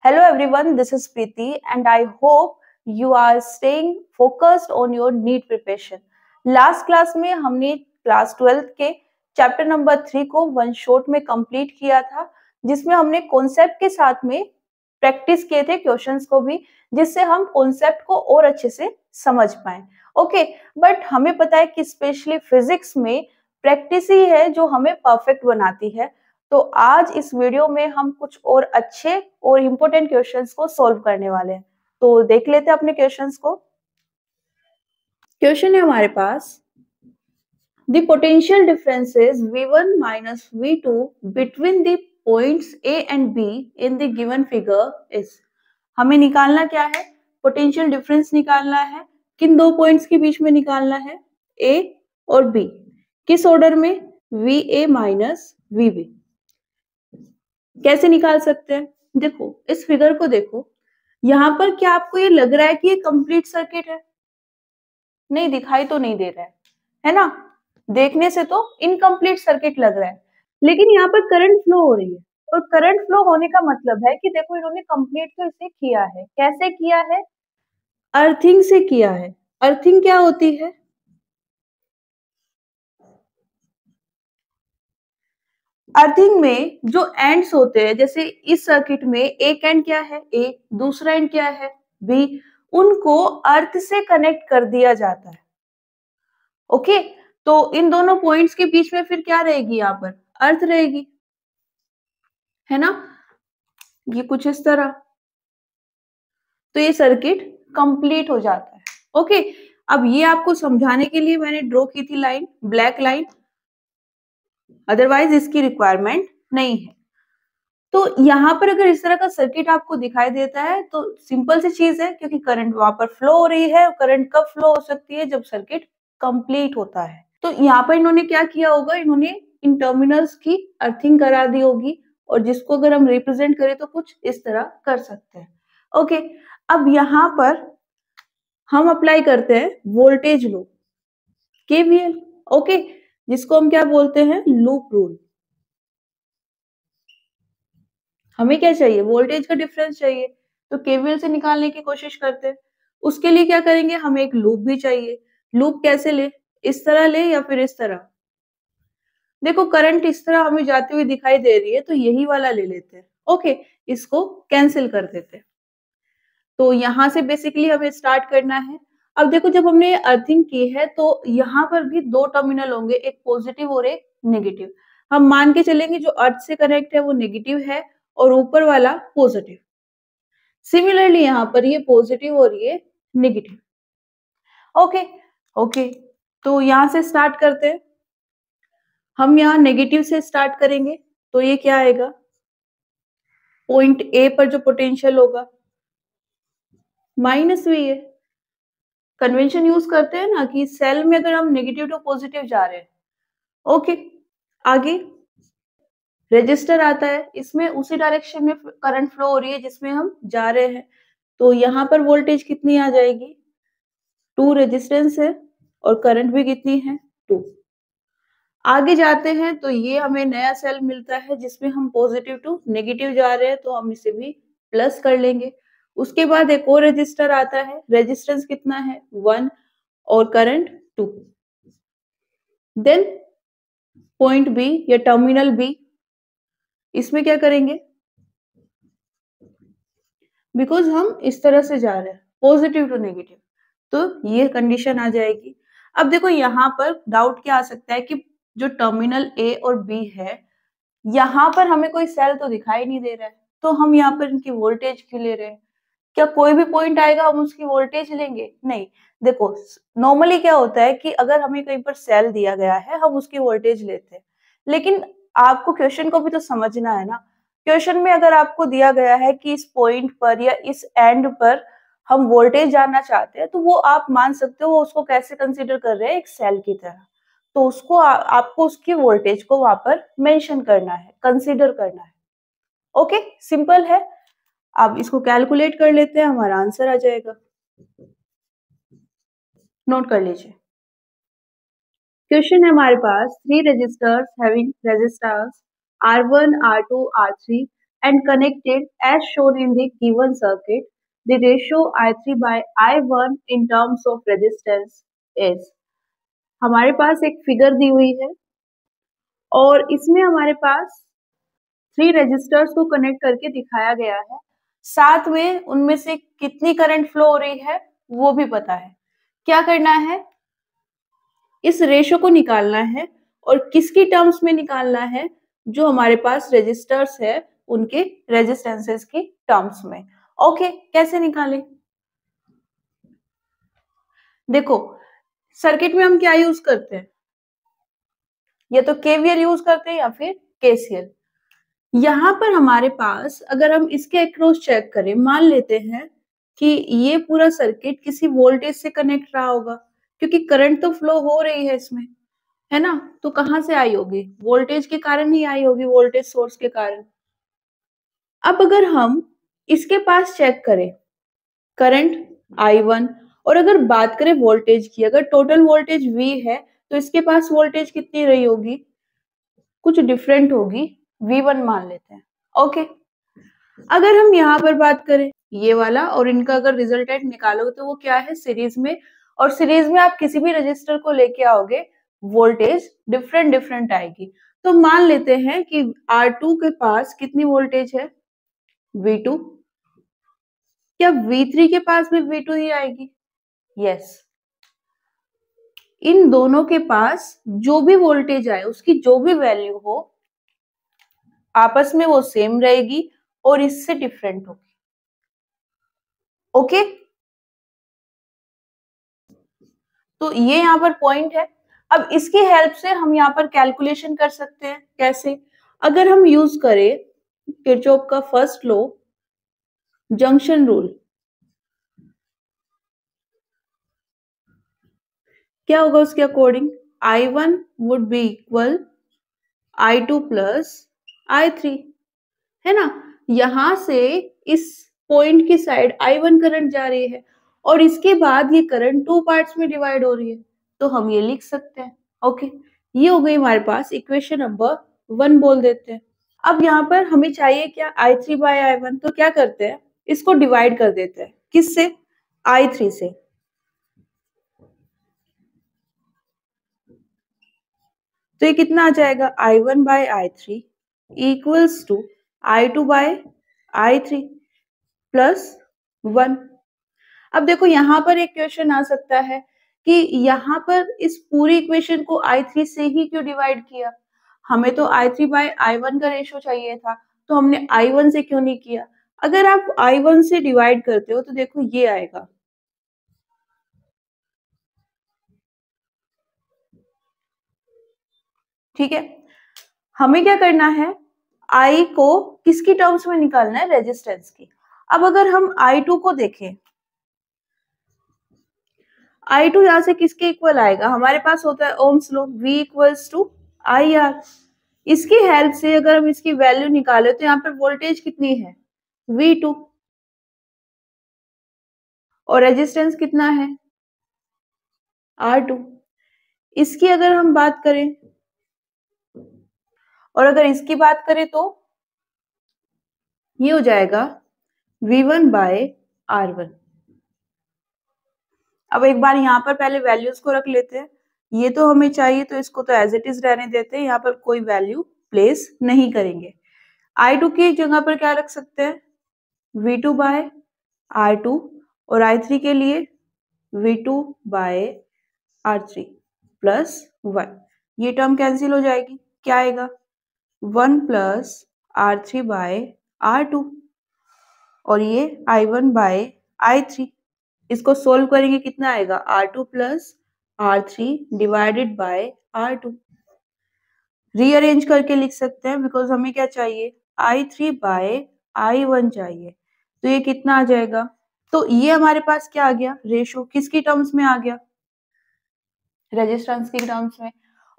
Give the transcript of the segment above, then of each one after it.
Hello everyone, this is Preeti and I hope you are staying focused on your NEET preparation. Last class में हमने class 12th के chapter number 3 को one shot में complete किया था, जिसमें हमने कॉन्सेप्ट के साथ में प्रैक्टिस किए थे क्वेश्चंस को भी, जिससे हम कॉन्सेप्ट को और अच्छे से समझ पाए। ओके, बट हमें पता है कि स्पेशली फिजिक्स में प्रैक्टिस ही है जो हमें परफेक्ट बनाती है। तो आज इस वीडियो में हम कुछ और अच्छे और इम्पोर्टेंट क्वेश्चंस को सॉल्व करने वाले हैं। तो देख लेते हैं अपने क्वेश्चंस को। क्वेश्चन है हमारे पास, the potential differences V1 minus V2 between the points A and B in the given figure is. हमें निकालना क्या है? पोटेंशियल डिफरेंस निकालना है। किन दो पॉइंट्स के बीच में निकालना है? A और B। किस ऑर्डर में? VA minus VB। कैसे निकाल सकते हैं? देखो इस फिगर को देखो, यहाँ पर क्या आपको ये लग रहा है कि ये कंप्लीट सर्किट है? नहीं, दिखाई तो नहीं दे रहा है ना? देखने से तो इनकम्प्लीट सर्किट लग रहा है, लेकिन यहाँ पर करंट फ्लो हो रही है। और करंट फ्लो होने का मतलब है कि देखो इन्होंने कंप्लीट तो इसे किया है। कैसे किया है? अर्थिंग से किया है। अर्थिंग क्या होती है? अर्थिंग में जो एंड्स होते हैं, जैसे इस सर्किट में एक एंड क्या है? ए, दूसरा एंड क्या है? बी। उनको अर्थ से कनेक्ट कर दिया जाता है। ओके, तो इन दोनों पॉइंट्स के बीच में फिर क्या रहेगी? यहाँ पर अर्थ रहेगी, है ना? ये कुछ इस तरह। तो ये सर्किट कंप्लीट हो जाता है। ओके, अब ये आपको समझाने के लिए मैंने ड्रॉ की थी लाइन, ब्लैक लाइन, अदरवाइज इसकी रिक्वायरमेंट नहीं है। तो यहाँ पर अगर इस तरह का सर्किट आपको दिखाई देता है तो सिंपल सी चीज है, क्योंकि करंट वहां पर फ्लो हो रही है। करंट कब फ्लो हो सकती है? जब सर्किट कंप्लीट होता है। तो यहाँ पर इन्होंने क्या किया होगा? इन्होंने इन टर्मिनल्स की अर्थिंग करा दी होगी, और जिसको अगर हम रिप्रेजेंट करें तो कुछ इस तरह कर सकते हैं। ओके, अब यहाँ पर हम अप्लाई करते हैं वोल्टेज लॉ, KVL। ओके, जिसको हम क्या बोलते हैं? Loop rule. हमें क्या चाहिए? वोल्टेज का डिफरेंस चाहिए, तो केवीएल से निकालने की कोशिश करते हैं। उसके लिए क्या करेंगे? हमें एक लूप भी चाहिए। लूप कैसे ले? इस तरह ले या फिर इस तरह? देखो करंट इस तरह हमें जाती हुई दिखाई दे रही है, तो यही वाला ले लेते हैं। ओके, इसको कैंसिल कर देते हैं। तो यहाँ से बेसिकली हमें स्टार्ट करना है। अब देखो जब हमने अर्थिंग की है तो यहाँ पर भी दो टर्मिनल होंगे, एक पॉजिटिव और एक नेगेटिव। हम मान के चलेंगे जो अर्थ से कनेक्ट है वो नेगेटिव है और ऊपर वाला पॉजिटिव। सिमिलरली यहाँ पर ये पॉजिटिव और ये नेगेटिव। ओके ओके, तो यहाँ से स्टार्ट करते हैं। हम यहाँ नेगेटिव से स्टार्ट करेंगे, तो ये क्या आएगा? पॉइंट ए पर जो पोटेंशियल होगा माइनस वी है। कन्वेंशन यूज करते हैं ना कि सेल में अगर हम नेगेटिव टू पॉजिटिव जा रहे हैं। ओके, आगे रेजिस्टर आता है, इसमें उसी डायरेक्शन में करंट फ्लो हो रही है जिसमें हम जा रहे हैं। तो यहाँ पर वोल्टेज कितनी आ जाएगी? 2 रेजिस्टेंस है और करंट भी कितनी है? 2। आगे जाते हैं तो ये हमें नया सेल मिलता है जिसमें हम पॉजिटिव टू नेगेटिव जा रहे हैं, तो हम इसे भी प्लस कर लेंगे। उसके बाद एक और रेजिस्टर आता है, रेजिस्टेंस कितना है? 1 और करंट 2। देन पॉइंट बी या टर्मिनल बी, इसमें क्या करेंगे? बिकॉज हम इस तरह से जा रहे हैं पॉजिटिव टू नेगेटिव, तो ये कंडीशन आ जाएगी। अब देखो यहाँ पर डाउट क्या आ सकता है कि जो टर्मिनल ए और बी है, यहाँ पर हमें कोई सेल तो दिखाई नहीं दे रहा है, तो हम यहाँ पर इनकी वोल्टेज क्यों ले रहे हैं? क्या कोई भी पॉइंट आएगा हम उसकी वोल्टेज लेंगे? नहीं। देखो नॉर्मली क्या होता है कि अगर हमें कहीं पर सेल दिया गया है हम उसकी वोल्टेज लेते हैं, लेकिन आपको क्वेश्चन को भी तो समझना है ना। क्वेश्चन में अगर आपको दिया गया है कि इस पॉइंट पर या इस एंड पर हम वोल्टेज जानना चाहते हैं, तो वो आप मान सकते हो उसको कैसे कंसीडर कर रहे हैं? एक सेल की तरह। तो उसको आपको उसकी वोल्टेज को वहां पर मेंशन करना है, कंसीडर करना है। ओके, सिंपल है। अब इसको कैलकुलेट कर लेते हैं, हमारा आंसर आ जाएगा। नोट कर लीजिए। क्वेश्चन है हमारे पास, 3 resistors having resistance R1, R2, R3 and connected as shown in the given circuit, the ratio I3 by I1 in terms of resistance is। हमारे पास एक फिगर दी हुई है और इसमें हमारे पास 3 रेजिस्टर्स को कनेक्ट करके दिखाया गया है, साथ में उनमें से कितनी करंट फ्लो हो रही है वो भी पता है। क्या करना है, इस रेशो को निकालना है और किसकी टर्म्स में निकालना है, जो हमारे पास रेजिस्टर्स है उनके रेजिस्टेंसेस की टर्म्स में। ओके, कैसे निकालें? देखो, सर्किट में हम क्या यूज करते हैं, या तो केवीएल यूज करते हैं या फिर केसीएल। यहाँ पर हमारे पास अगर हम इसके अक्रॉस चेक करें, मान लेते हैं कि ये पूरा सर्किट किसी वोल्टेज से कनेक्ट रहा होगा, क्योंकि करंट तो फ्लो हो रही है इसमें, है ना, तो कहां से आई होगी, वोल्टेज के कारण ही आई होगी, वोल्टेज सोर्स के कारण। अब अगर हम इसके पास चेक करें करंट I1, और अगर बात करें वोल्टेज की, अगर टोटल वोल्टेज V है तो इसके पास वोल्टेज कितनी रही होगी, कुछ डिफरेंट होगी, V1 मान लेते हैं। ओके, अगर हम यहाँ पर बात करें ये वाला, और इनका अगर रिजल्टेंट निकालोगे तो वो क्या है, सीरीज में, और सीरीज में आप किसी भी रजिस्टर को लेके आओगे वोल्टेज डिफरेंट डिफरेंट आएगी। तो मान लेते हैं कि R2 के पास कितनी वोल्टेज है, V2, क्या V3 के पास भी V2 ही आएगी? यस, इन दोनों के पास जो भी वोल्टेज आए, उसकी जो भी वैल्यू हो, आपस में वो सेम रहेगी और इससे डिफरेंट होगी। ओके, तो ये यहाँ पर पॉइंट है। अब इसकी हेल्प से हम यहाँ पर कैलकुलेशन कर सकते हैं। कैसे? अगर हम यूज करें किरचॉफ का फर्स्ट लॉ, जंक्शन रूल, क्या होगा उसके according, I1 would be equal I2 plus I3, है ना। यहां से इस पॉइंट की साइड I1 करंट जा रही है और इसके बाद ये करंट 2 पार्ट्स में डिवाइड हो रही है, तो हम ये लिख सकते हैं। ओके, ये हो गई हमारे पास इक्वेशन नंबर 1 बोल देते हैं। अब यहाँ पर हमें चाहिए क्या, I3 बाय I1, तो क्या करते हैं, इसको डिवाइड कर देते हैं, किससे, I3 से। तो ये कितना आ जाएगा, I1 by I3 equals to I2 by I3 plus 1। अब देखो यहाँ पर एक क्वेश्चन आ सकता है कि यहाँ पर इस पूरी इक्वेशन को I3 से ही क्यों डिवाइड किया, हमें तो I3 बाय I1 का रेशो चाहिए था, तो हमने I1 से क्यों नहीं किया। अगर आप I1 से डिवाइड करते हो तो देखो ये आएगा, ठीक है। हमें क्या करना है, I को किसकी टर्म्स में निकालना है, रेजिस्टेंस की। अब अगर हम I2 को देखें, I2 यहां से किसके इक्वल आएगा, हमारे पास होता है Ohm's law, V equals to IR। इसकी हेल्प से अगर हम इसकी वैल्यू निकाले तो यहाँ पर वोल्टेज कितनी है, V2, और रेजिस्टेंस कितना है, R2। इसकी अगर हम बात करें और अगर इसकी बात करें तो ये हो जाएगा V1 बाय R1। अब एक बार यहाँ पर पहले वैल्यूज को रख लेते हैं, ये तो हमें चाहिए तो इसको तो एज इट इज रहने देते हैं, यहाँ पर कोई वैल्यू प्लेस नहीं करेंगे। I2 की जगह पर क्या रख सकते हैं, V2 बाय R2, और I3 के लिए V2 बाय R3 प्लस 1। ये टर्म कैंसिल हो जाएगी, क्या आएगा, 1 प्लस R3 बाय R2, और ये I1 बाय I3। इसको सोल्व करेंगे, कितना आएगा, R2 plus R3 divided by R2। Rearrange करके लिख सकते हैं, बिकॉज हमें क्या चाहिए, I3 बाय I1 चाहिए, तो ये कितना आ जाएगा। तो ये हमारे पास क्या आ गया, रेशो किसकी टर्म्स में आ गया, रेजिस्टेंस की टर्म्स में।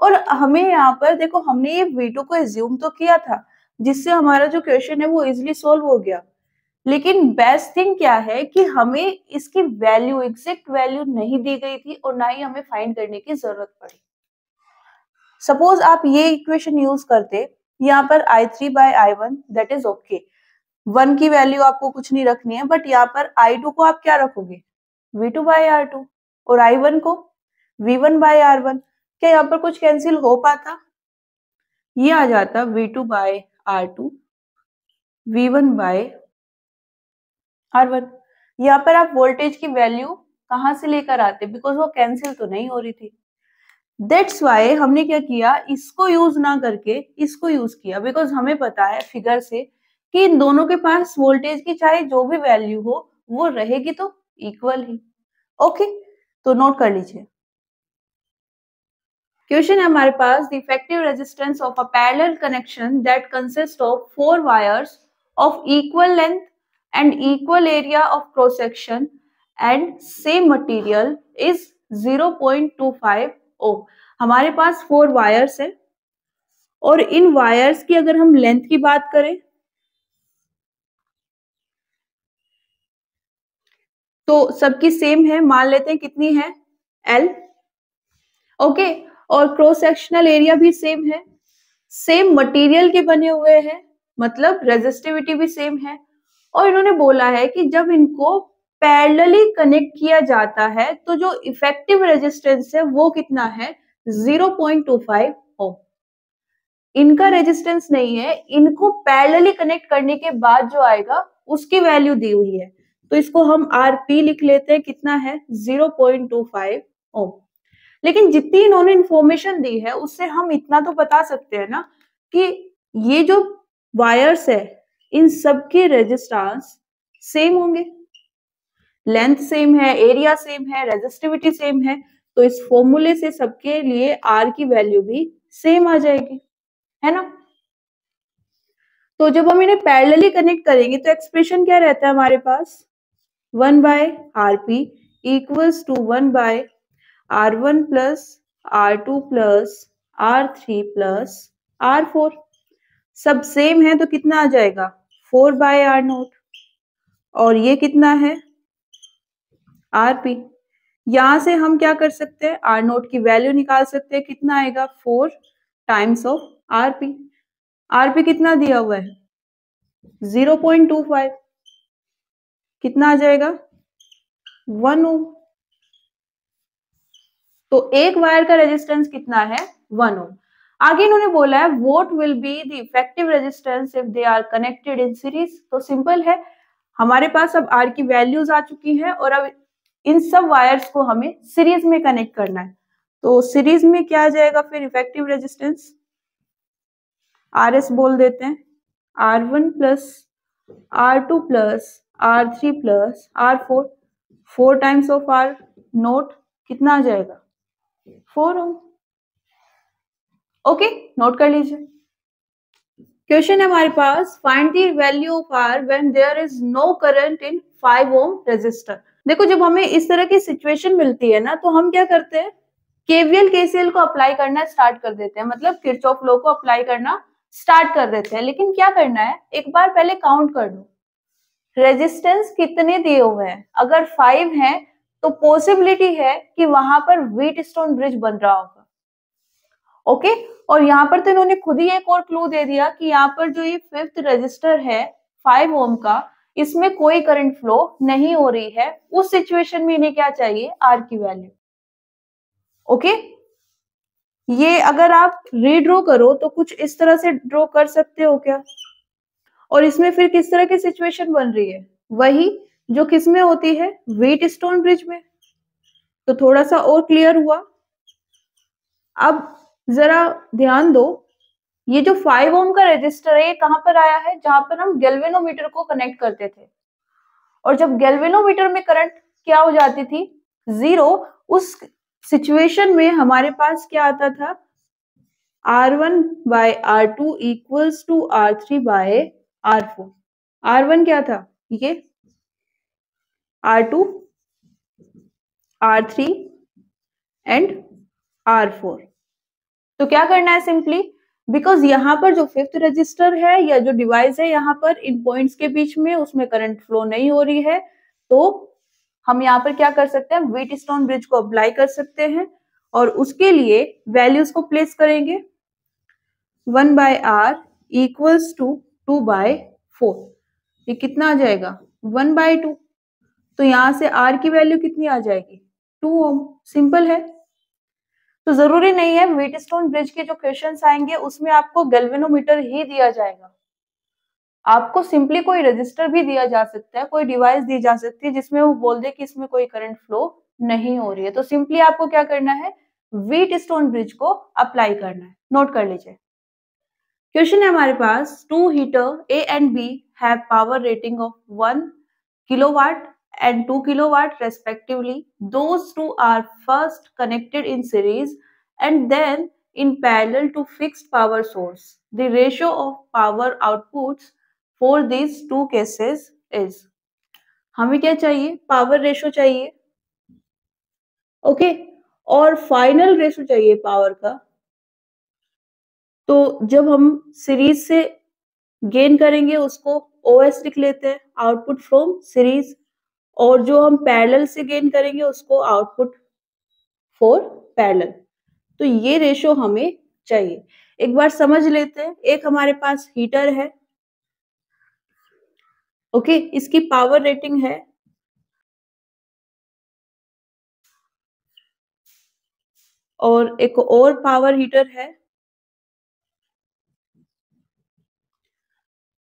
और हमें यहाँ पर देखो, हमने ये V2 को एज्यूम तो किया था, जिससे हमारा जो क्वेश्चन है वो इजिली सोल्व हो गया। लेकिन बेस्ट थिंग क्या है कि हमें इसकी वैल्यू, एग्जैक्ट वैल्यू नहीं दी गई थी और ना ही हमें फाइंड करने की जरूरत पड़ी। सपोज आप ये इक्वेशन यूज करते, यहाँ पर I3 bye I1 that is okay, 1 की वैल्यू आपको कुछ नहीं रखनी है, बट यहाँ पर I2 को आप क्या रखोगे, V2 बाय R2, और I1 को V1 बाय R1। क्या यहाँ पर कुछ कैंसिल हो पाता, ये आ जाता V2 bye R2, V1 bye R1। यहाँ पर आप वोल्टेज की वैल्यू कहाँ से लेकर आते, बिकॉज वो कैंसिल तो नहीं हो रही थी। दैट्स वाई हमने क्या किया, इसको यूज ना करके इसको यूज किया, बिकॉज हमें पता है फिगर से कि इन दोनों के पास वोल्टेज की चाहे जो भी वैल्यू हो वो रहेगी तो इक्वल ही। ओके, तो नोट कर लीजिए। क्वेश्चन है हमारे पास, the effective resistance of a parallel connection that consist of 4 wires of equal length and equal area of cross section and same material is 0.25 ohm. हमारे पास 4 वायर्स है और इन वायर्स की अगर हम लेंथ की बात करें तो सबकी सेम है, मान लेते हैं कितनी है, L। ओके, और क्रॉस सेक्शनल एरिया भी सेम है, सेम मटेरियल के बने हुए हैं, मतलब रेजिस्टिविटी भी सेम है। और इन्होंने बोला है कि जब इनको पैरेलली कनेक्ट किया जाता है तो जो इफेक्टिव रेजिस्टेंस है वो कितना है, 0.25 ओम। इनका रेजिस्टेंस नहीं है, इनको पैरेलली कनेक्ट करने के बाद जो आएगा उसकी वैल्यू दी हुई है, तो इसको हम RP लिख लेते हैं, कितना है, 0.25 ओम। लेकिन जितनी इन्होंने इंफॉर्मेशन दी है उससे हम इतना तो बता सकते हैं ना कि ये जो वायर्स है इन सबके रेजिस्टेंस सेम होंगे, लेंथ सेम है, एरिया सेम है, रेजिस्टिविटी सेम है, तो इस फॉर्मूले से सबके लिए R की वैल्यू भी सेम आ जाएगी, है ना। तो जब हम इन्हें पैरेलली कनेक्ट करेंगे तो एक्सप्रेशन क्या रहता है हमारे पास, 1 by RP equals to 1 by R1 plus R2 plus R3 plus R4। सब सेम है तो कितना आ जाएगा, 4 बाय R0, और ये कितना है, RP। यहां से हम क्या कर सकते हैं, R0 की वैल्यू निकाल सकते हैं, कितना आएगा, 4 टाइम्स ऑफ RP। RP कितना दिया हुआ है, 0.25, कितना आ जाएगा, 1 ओम। तो एक वायर का रेजिस्टेंस कितना है, 1 ओम। आगे इन्होंने बोला है what will be the effective resistance if they are connected in series. तो सिंपल है, हमारे पास अब R की वैल्यूज आ चुकी है और अब इन सब वायर्स को हमें सीरीज में कनेक्ट करना है। तो सीरीज में क्या आ जाएगा फिर इफेक्टिव रेजिस्टेंस, RS बोल देते हैं, R1 plus R2 plus R3 plus R4, 4 times of R note, कितना आ जाएगा, 4 ओम। ओके, नोट कर लीजिए। क्वेश्चन है हमारे पास, find the value of R when there is no current in 5 ohm resistor. देखो जब हमें इस तरह की सिचुएशन मिलती है ना तो हम क्या करते हैं, KVL KCL को अप्लाई करना स्टार्ट कर देते हैं, मतलब किरचॉफ लॉ को अप्लाई करना स्टार्ट कर देते हैं। लेकिन क्या करना है, एक बार पहले काउंट कर लो रेजिस्टेंस कितने दिए हुए हैं। अगर 5 है तो पॉसिबिलिटी है कि वहां पर व्हीटस्टोन ब्रिज बन रहा होगा। ओके, और यहाँ पर तो इन्होंने खुद ही एक और क्लू दे दिया कि यहाँ पर जो ये 5th रजिस्टर है 5 ओम का, इसमें कोई करंट फ्लो नहीं हो रही है। उस सिचुएशन में इन्हें क्या चाहिए, R की वैल्यू। ओके, ये अगर आप रीड्रॉ करो तो कुछ इस तरह से ड्रॉ कर सकते हो क्या, और इसमें फिर किस तरह की सिचुएशन बन रही है, वही जो किसमें होती है, व्हीटस्टोन ब्रिज में। तो थोड़ा सा और क्लियर हुआ। अब जरा ध्यान दो, ये जो 5 ओम का रेजिस्टर है ये कहां पर आया है, जहां पर हम गैल्वेनोमीटर को कनेक्ट करते थे, और जब गैल्वेनोमीटर में करंट क्या हो जाती थी, 0, उस सिचुएशन में हमारे पास क्या आता था, R1 bye R2 equals to R3 bye R4। R1 क्या था, ये R2 R3 एंड R4। तो क्या करना है, सिंपली बिकॉज यहाँ पर जो 5th रजिस्टर है या जो डिवाइस है यहाँ पर इन पॉइंट्स के बीच में उसमें करंट फ्लो नहीं हो रही है, तो हम यहाँ पर क्या कर सकते हैं, व्हीटस्टोन ब्रिज को अप्लाई कर सकते हैं और उसके लिए वैल्यूज को प्लेस करेंगे। 1 by R equals to 2 by 4। ये कितना आ जाएगा 1/2। तो यहाँ से R की वैल्यू कितनी आ जाएगी 2 ओम। सिंपल है। तो जरूरी नहीं है व्हीटस्टोन ब्रिज के जो क्वेश्चंस आएंगे उसमें आपको गैल्वेनोमीटर ही दिया जाएगा, आपको सिंपली कोई रजिस्टर भी दिया जा सकता है, कोई डिवाइस दी जा सकती है जिसमें वो बोल दे कि इसमें कोई करंट फ्लो नहीं हो रही है। तो सिंपली आपको क्या करना है, व्हीटस्टोन ब्रिज को अप्लाई करना है। नोट कर लीजिए। क्वेश्चन है हमारे पास, two heater A and B have power rating of 1 kilowatt and 2 kilowatt respectively. Those two are first connected in series and then in parallel to fixed power source. The ratio of power outputs for these two cases is, हमें क्या चाहिए, power ratio चाहिए, okay, और final ratio चाहिए power का। तो जब हम सीरीज से गेन करेंगे उसको OS लिख लेते हैं, आउटपुट फ्रॉम सीरीज, और जो हम पैरेलल से गेन करेंगे उसको आउटपुट फॉर पैरेलल। तो ये रेशो हमें चाहिए। एक बार समझ लेते हैं। एक हमारे पास हीटर है, ओके, इसकी पावर रेटिंग है और एक और पावर हीटर है।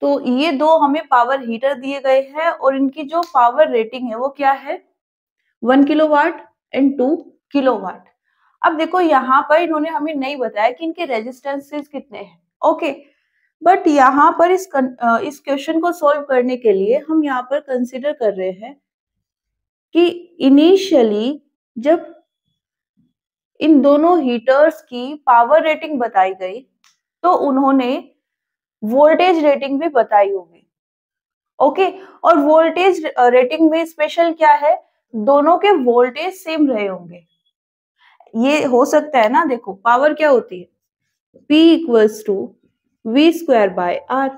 तो ये दो हमें पावर हीटर दिए गए हैं और इनकी जो पावर रेटिंग है वो क्या है 1 किलोवाट एंड 2 किलोवाट। अब देखो यहाँ पर इन्होंने हमें नहीं बताया कि इनके रेजिस्टेंसेस कितने हैं, ओके, बट यहाँ पर इस क्वेश्चन को सॉल्व करने के लिए हम यहाँ पर कंसिडर कर रहे हैं कि इनिशियली जब इन दोनों हीटर्स की पावर रेटिंग बताई गई तो उन्होंने वोल्टेज रेटिंग भी बताई होगी, ओके, और वोल्टेज रेटिंग में स्पेशल क्या है, दोनों के वोल्टेज सेम रहे होंगे। ये हो सकता है ना, देखो पावर क्या होती है, P equals to V square by R।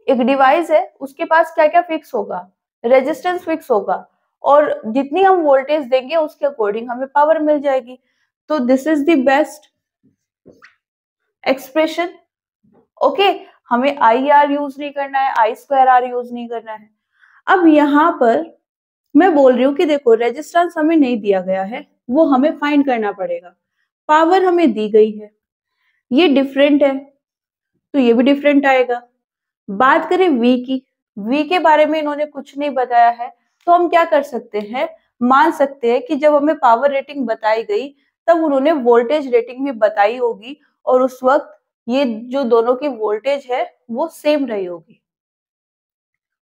एक डिवाइस है उसके पास क्या क्या फिक्स होगा, रेजिस्टेंस फिक्स होगा, और जितनी हम वोल्टेज देंगे उसके अकॉर्डिंग हमें पावर मिल जाएगी। तो this is the best expression, okay. हमें IR यूज नहीं करना है, I स्क्वायर R यूज नहीं करना है। अब यहाँ पर मैं बोल रही हूँ कि देखो रेजिस्टेंस हमें नहीं दिया गया है, वो हमें फाइंड करना पड़ेगा। पावर हमें दी गई है, ये डिफरेंट है तो ये भी डिफरेंट आएगा। बात करें V की, V के बारे में इन्होंने कुछ नहीं बताया है, तो हम क्या कर सकते हैं, मान सकते हैं कि जब हमें पावर रेटिंग बताई गई तब उन्होंने वोल्टेज रेटिंग भी बताई होगी और उस वक्त ये जो दोनों की वोल्टेज है वो सेम रही होगी,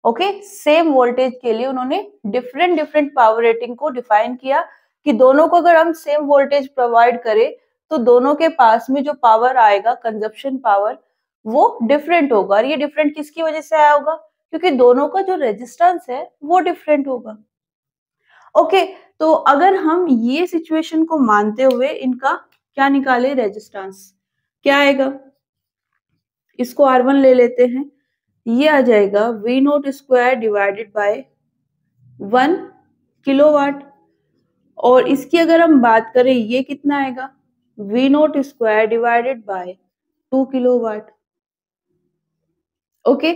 ओके। सेम वोल्टेज के लिए उन्होंने डिफरेंट डिफरेंट पावर रेटिंग को डिफाइन किया कि दोनों को अगर हम सेम वोल्टेज प्रोवाइड करें तो दोनों के पास में जो पावर आएगा, कंजप्शन पावर, वो डिफरेंट होगा। और ये डिफरेंट किसकी वजह से आया होगा, क्योंकि दोनों का जो रेजिस्टेंस है वो डिफरेंट होगा, ओके। तो अगर हम ये सिचुएशन को मानते हुए इनका क्या निकाले, रेजिस्टेंस क्या आएगा, इसको R1 ले लेते हैं, ये आ जाएगा V note square divided by 1 kilowatt, और इसकी अगर हम बात करें ये कितना आएगा, V note square divided by 2 kilowatt, okay.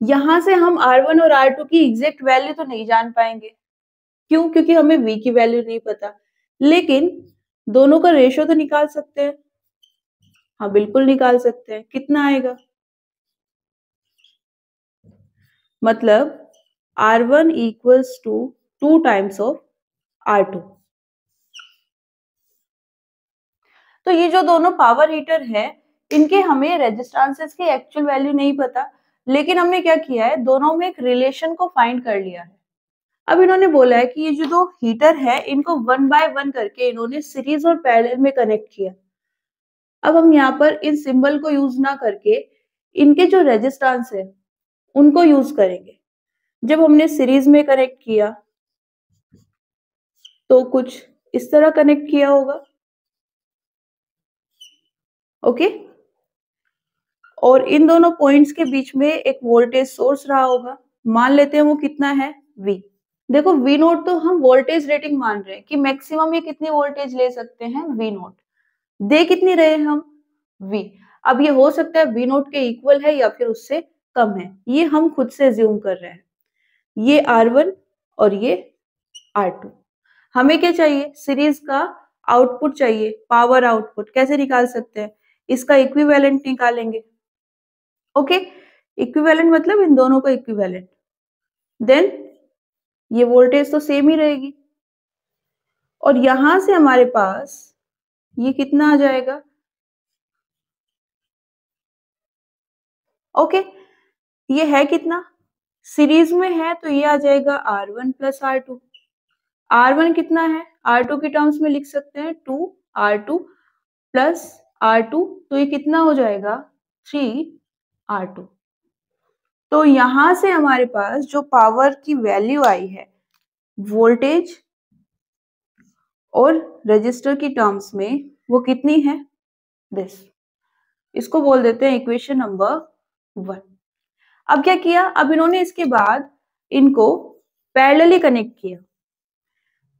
यहां से हम R1 और R2 की एग्जैक्ट वैल्यू तो नहीं जान पाएंगे, क्यों, क्योंकि हमें V की वैल्यू नहीं पता, लेकिन दोनों का रेशियो तो निकाल सकते हैं। हाँ बिल्कुल निकाल सकते हैं। कितना आएगा, मतलब R1 equals to 2 times of R2। तो ये जो दोनों पावर हीटर है इनके हमें रेजिस्टेंसेस की एक्चुअल वैल्यू नहीं पता, लेकिन हमने क्या किया है, दोनों में एक रिलेशन को फाइंड कर लिया है। अब इन्होंने बोला है कि ये जो दो हीटर है इनको 1 बाय 1 करके इन्होंने सीरीज और पैरेलल में कनेक्ट किया। अब हम यहाँ पर इन सिंबल को यूज ना करके इनके जो रेजिस्टेंस है उनको यूज करेंगे। जब हमने सीरीज में कनेक्ट किया तो कुछ इस तरह कनेक्ट किया होगा, ओके, और इन दोनों पॉइंट्स के बीच में एक वोल्टेज सोर्स रहा होगा। मान लेते हैं वो कितना है, V। देखो V नोट तो हम वोल्टेज रेटिंग मान रहे हैं कि मैक्सिमम ये कितनी वोल्टेज ले सकते हैं, V नोट। दे कितनी रहे हम, V। अब ये हो सकता है V नोट के इक्वल है या फिर उससे कम है, ये हम खुद से ज्यूम कर रहे हैं। ये R1 और ये R2। हमें क्या चाहिए? सीरीज का आउटपुट चाहिए, पावर आउटपुट। कैसे निकाल सकते हैं? इसका इक्विवेलेंट निकालेंगे। ओके, इक्विवेलेंट मतलब इन दोनों का इक्विवेलेंट। देन ये वोल्टेज तो सेम ही रहेगी, और यहां से हमारे पास ये कितना आ जाएगा? ओके, ये है कितना? सीरीज में है तो ये आ जाएगा R1 प्लस R2। R1 कितना है? R2 के टर्म्स में लिख सकते हैं 2R2 प्लस R2, तो ये कितना हो जाएगा? 3R2। तो यहां से हमारे पास जो पावर की वैल्यू आई है वोल्टेज और रेजिस्टर की टर्म्स में, वो कितनी है? दिस। इसको बोल देते हैं इक्वेशन नंबर 1। अब क्या किया? अब इन्होंने इसके बाद इनको पैरेलली कनेक्ट किया।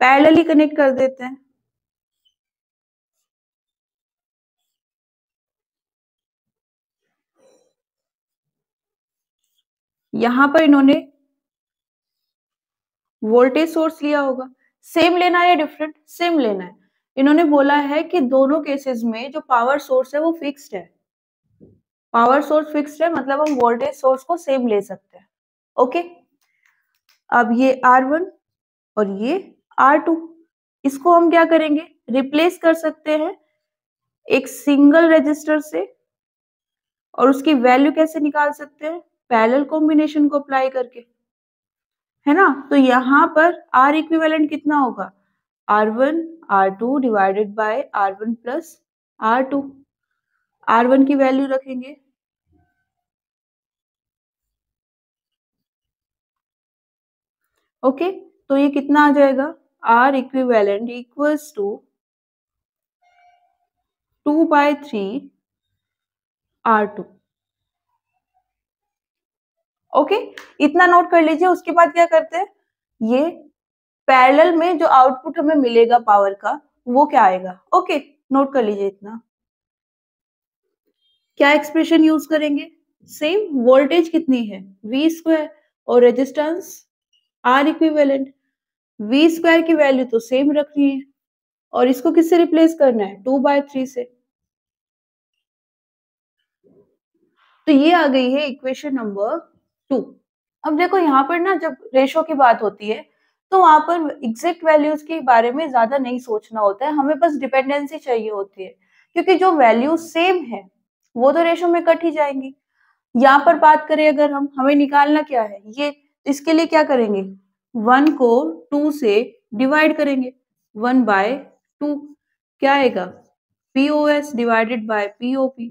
पैरेलली कनेक्ट कर देते हैं। यहां पर इन्होंने वोल्टेज सोर्स लिया होगा। सेम लेना है या डिफरेंट? सेम लेना है। इन्होंने बोला है कि दोनों केसेस में जो पावर सोर्स है वो फिक्स्ड है। पावर सोर्स फिक्स्ड है मतलब हम वोल्टेज सोर्स को सेम ले सकते हैं। ओके, अब ये R1 और ये R2, इसको हम क्या करेंगे? रिप्लेस कर सकते हैं एक सिंगल रेजिस्टर से। और उसकी वैल्यू कैसे निकाल सकते हैं? पैरेलल कॉम्बिनेशन को अप्लाई करके, है ना? तो यहाँ पर R इक्विवेलेंट कितना होगा? R1 R2 divided by R1 plus R2। R1 की वैल्यू रखेंगे, ओके, तो ये कितना आ जाएगा? R equivalent equals to 2/3 R2। Okay, इतना नोट कर लीजिए। उसके बाद क्या करते हैं? ये पैरेलल में जो आउटपुट हमें मिलेगा पावर का, वो क्या आएगा? ओके, नोट कर लीजिए इतना। क्या एक्सप्रेशन यूज करेंगे? सेम। वोल्टेज कितनी है? V स्क्वायर, और resistance R equivalent. V square की वैल्यू तो सेम रखनी है, और इसको किससे रिप्लेस करना है? 2/3 से। तो ये आ गई है इक्वेशन नंबर 2। अब देखो यहाँ पर ना, जब रेशो की बात होती है तो वहां पर एग्जैक्ट वैल्यूज के बारे में ज्यादा नहीं सोचना होता है, हमें बस डिपेंडेंसी चाहिए होती है, क्योंकि जो वैल्यू सेम है वो तो रेशो में कट ही जाएंगी। यहाँ पर बात करें अगर हम, हमें निकालना क्या है ये, इसके लिए क्या करेंगे? 1 को 2 से डिवाइड करेंगे। 1/2 क्या आएगा? POS divided by POP।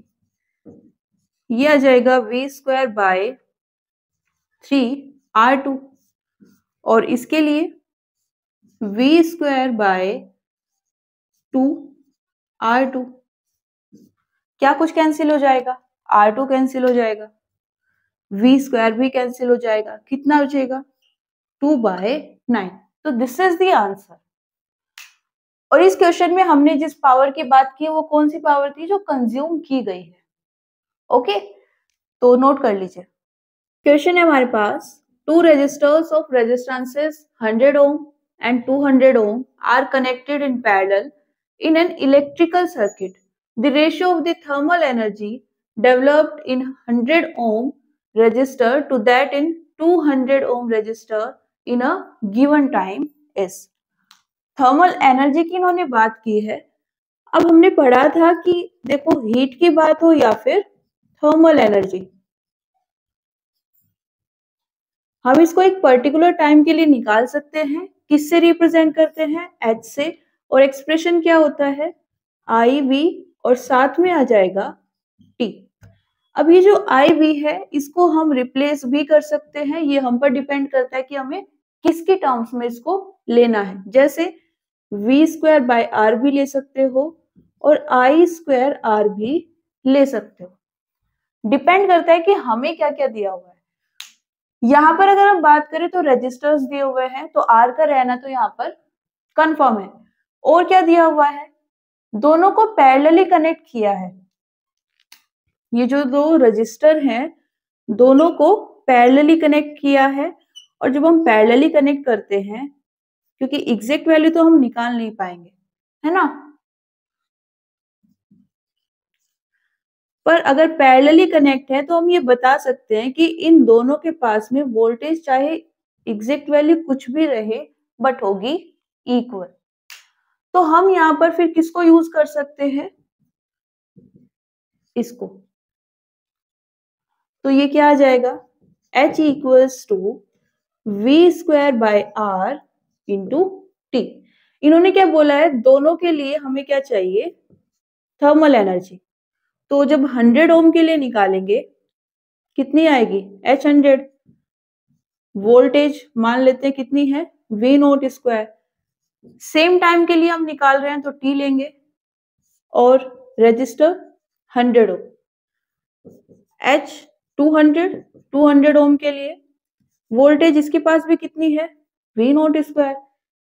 ये आ जाएगा V स्क्वायर बाय 3R2। और इसके लिए V स्क्वायर बाय 2R2। क्या कुछ कैंसिल हो जाएगा? R2 कैंसिल हो जाएगा, V स्क्वायर भी कैंसिल हो जाएगा। कितना बचेगा? 2/9। तो दिस इज द आंसर। और इस क्वेश्चन में हमने जिस पावर की बात की वो कौन सी पावर थी? जो कंज्यूम की गई है। ओके, तो नोट कर लीजिए। क्वेश्चन है हमारे पास, two resistors of resistances 100 ohm and 200 ohm are connected in parallel in an electrical circuit. The ratio of the thermal energy developed in 100 ohm resistor to that in 200 ohm resistor in a given time is. Thermal energy की इन्होंने बात की है। अब हमने पढ़ा था कि देखो, हीट की बात हो या फिर थर्मल एनर्जी, हम इसको एक पर्टिकुलर टाइम के लिए निकाल सकते हैं। किससे रिप्रेजेंट करते हैं? H से। और एक्सप्रेशन क्या होता है? IV, और साथ में आ जाएगा T। अब ये जो IV है इसको हम रिप्लेस भी कर सकते हैं, ये हम पर डिपेंड करता है कि हमें किसकी टर्म्स में इसको लेना है। जैसे V स्क्वायर बाय R भी ले सकते हो, और I स्क्वायर R भी ले सकते हो। डिपेंड करता है कि हमें क्या क्या दिया हुआ है। यहाँ पर अगर हम बात करें तो रेजिस्टर्स दिए हुए हैं, तो R का रहना तो यहाँ पर कंफर्म है। और क्या दिया हुआ है? दोनों को पैरेलली कनेक्ट किया है। ये जो दो रजिस्टर हैं दोनों को पैरेलली कनेक्ट किया है, और जब हम पैरेलली कनेक्ट करते हैं, क्योंकि एग्जैक्ट वैल्यू तो हम निकाल नहीं पाएंगे, है ना, पर अगर पैरेलली कनेक्ट है तो हम ये बता सकते हैं कि इन दोनों के पास में वोल्टेज चाहे एग्जैक्ट वैल्यू कुछ भी रहे बट होगी इक्वल। तो हम यहाँ पर फिर किसको यूज कर सकते हैं, इसको। तो ये क्या आ जाएगा, H equals to V square by R into T. इन्होंने क्या बोला है, दोनों के लिए हमें क्या चाहिए, थर्मल एनर्जी। तो जब 100 ओम के लिए निकालेंगे कितनी आएगी, H 100। वोल्टेज मान लेते हैं कितनी है, V note square. Same time के लिए हम निकाल रहे हैं तो T लेंगे, और रजिस्टर 100 ओम, H 200 ओम के लिए वोल्टेज इसके पास भी कितनी है, V नोट स्क्वायर।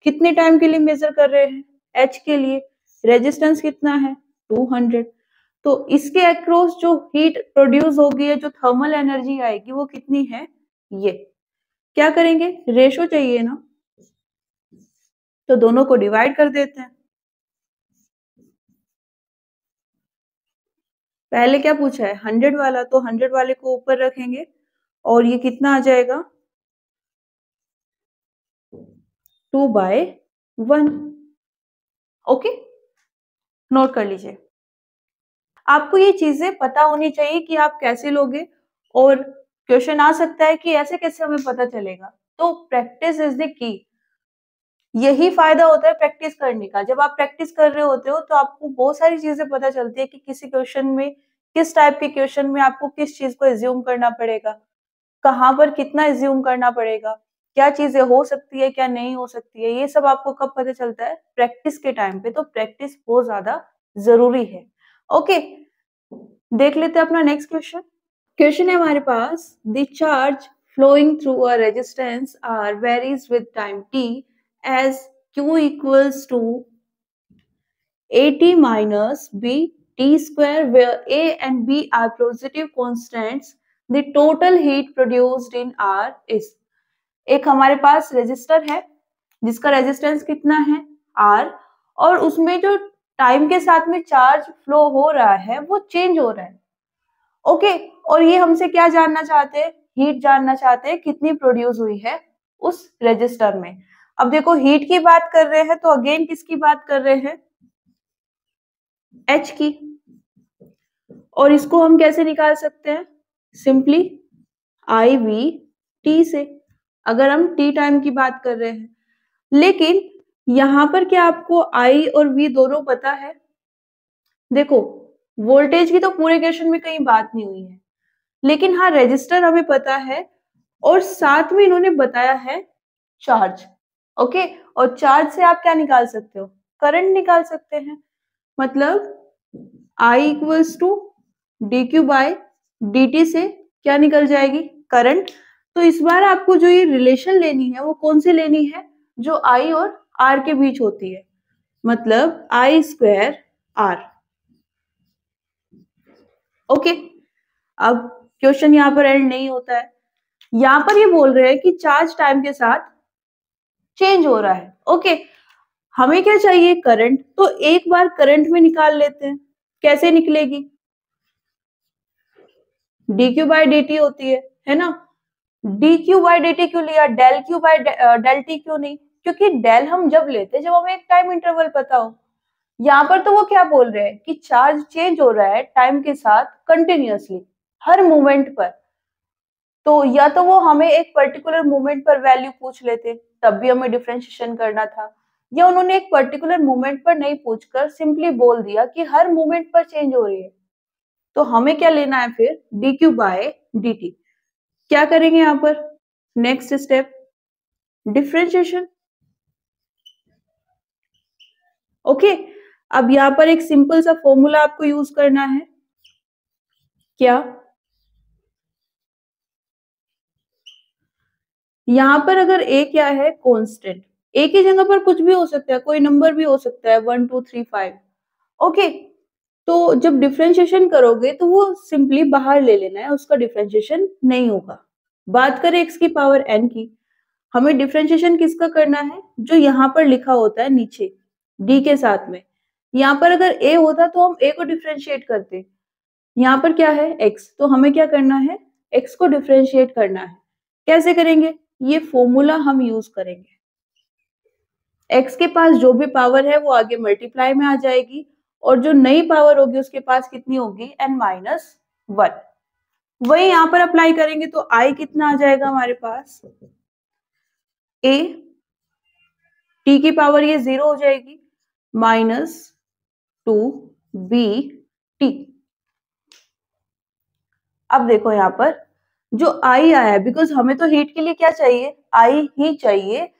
कितने टाइम के लिए मेजर कर रहे हैं, H के लिए। रेजिस्टेंस कितना है, 200। तो इसके अक्रॉस जो हीट प्रोड्यूस होगी, जो थर्मल एनर्जी आएगी वो कितनी है, ये। क्या करेंगे, रेशो चाहिए ना, तो दोनों को डिवाइड कर देते हैं। पहले क्या पूछा है, 100 वाला, तो 100 वाले को ऊपर रखेंगे, और ये कितना आ जाएगा, 2/1। ओके, नोट कर लीजिए। आपको ये चीजें पता होनी चाहिए कि आप कैसे लोगे, और क्वेश्चन आ सकता है कि ऐसे कैसे हमें पता चलेगा। तो प्रैक्टिस इज द की। यही फायदा होता है प्रैक्टिस करने का। जब आप प्रैक्टिस कर रहे होते हो तो आपको बहुत सारी चीजें पता चलती है कि किसी क्वेश्चन में, किस टाइप के क्वेश्चन में आपको किस चीज को एज्यूम करना पड़ेगा, कहाँ पर कितना एज्यूम करना पड़ेगा, क्या चीजें हो सकती है क्या नहीं हो सकती है। ये सब आपको कब पता चलता है, प्रैक्टिस के टाइम पे। तो प्रैक्टिस बहुत ज्यादा जरूरी है। ओके, देख लेते हैं अपना नेक्स्ट क्वेश्चन। क्वेश्चन है हमारे पास, the charge flowing through a resistance R varies with time t as Q equals to AT minus B T square, where A and B are positive constants. The total heat produced in R is। एक हमारे पास resistor है जिसका resistance कितना है, R, और उसमें जो time के साथ में चार्ज फ्लो हो रहा है वो चेंज हो रहा है। ओके, और ये हमसे क्या जानना चाहते हैं, हीट जानना चाहते हैं कितनी प्रोड्यूस हुई है उस रेजिस्टर में। अब देखो, हीट की बात कर रहे हैं तो अगेन किसकी बात कर रहे हैं, H की। और इसको हम कैसे निकाल सकते हैं, सिंपली IV T से, अगर हम T टाइम की बात कर रहे हैं। लेकिन यहां पर क्या आपको I और V दोनों पता है, देखो वोल्टेज की तो पूरे क्वेश्चन में कहीं बात नहीं हुई है, लेकिन हाँ रेजिस्टर हमें पता है, और साथ में इन्होंने बताया है चार्ज। ओके, और चार्ज से आप क्या निकाल सकते हो, करंट निकाल सकते हैं। मतलब I equals to dq by dt से क्या निकल जाएगी, करंट। तो इस बार आपको जो ये रिलेशन लेनी है वो कौन सी लेनी है, जो I और R के बीच होती है, मतलब I स्क्वायर R। ओके, अब क्वेश्चन यहाँ पर एंड नहीं होता है। यहाँ पर ये बोल रहे हैं कि चार्ज टाइम के साथ चेंज हो रहा है। ओके, हमें क्या चाहिए, करंट। तो एक बार करंट में निकाल लेते हैं, कैसे निकलेगी, dq बाय dt होती है ना। dq बाय dt क्यों लिया, del q by del t क्यों नहीं, क्योंकि डेल हम जब लेते हैं जब हमें एक टाइम इंटरवल पता हो। यहाँ पर तो वो क्या बोल रहे हैं कि चार्ज चेंज हो रहा है टाइम के साथ कंटिन्यूअसली, हर मोमेंट पर। तो या तो वो हमें एक पर्टिकुलर मोमेंट पर वैल्यू पूछ लेते, तब भी हमें डिफरेंशिएशन करना था, या उन्होंने एक पर्टिकुलर मोमेंट पर नहीं पूछकर सिंपली बोल दिया कि हर मोमेंट पर चेंज हो रही है। तो हमें क्या लेना है फिर, dq बाय dt। क्या करेंगे यहाँ पर, नेक्स्ट स्टेप, डिफरेंशिएशन। ओके, अब यहाँ पर एक सिंपल सा फॉर्मूला आपको यूज करना है, क्या, यहाँ पर अगर a क्या है, कांस्टेंट, a की जगह पर कुछ भी हो सकता है, कोई नंबर भी हो सकता है, 1 2 3 5। ओके, तो जब डिफरेंशिएशन करोगे तो वो सिंपली बाहर ले लेना है, उसका डिफरेंशिएशन नहीं होगा। बात करें x की पावर n की, हमें डिफरेंशिएशन किसका करना है, जो यहाँ पर लिखा होता है नीचे d के साथ में। यहाँ पर अगर a होता तो हम a को डिफरेंशिएट करते, यहाँ पर क्या है x, तो हमें क्या करना है, x को डिफरेंशिएट करना है। कैसे करेंगे, ये फॉर्मूला हम यूज करेंगे। x के पास जो भी पावर है वो आगे मल्टीप्लाई में आ जाएगी, और जो नई पावर होगी उसके पास कितनी होगी, n-1। वही यहाँ पर अप्लाई करेंगे तो i कितना आ जाएगा हमारे पास, a, t की पावर ये 0 हो जाएगी, -2b t। अब देखो यहाँ पर जो I आया है, बिकॉज हमें तो हीट के लिए क्या चाहिए, I ही चाहिए।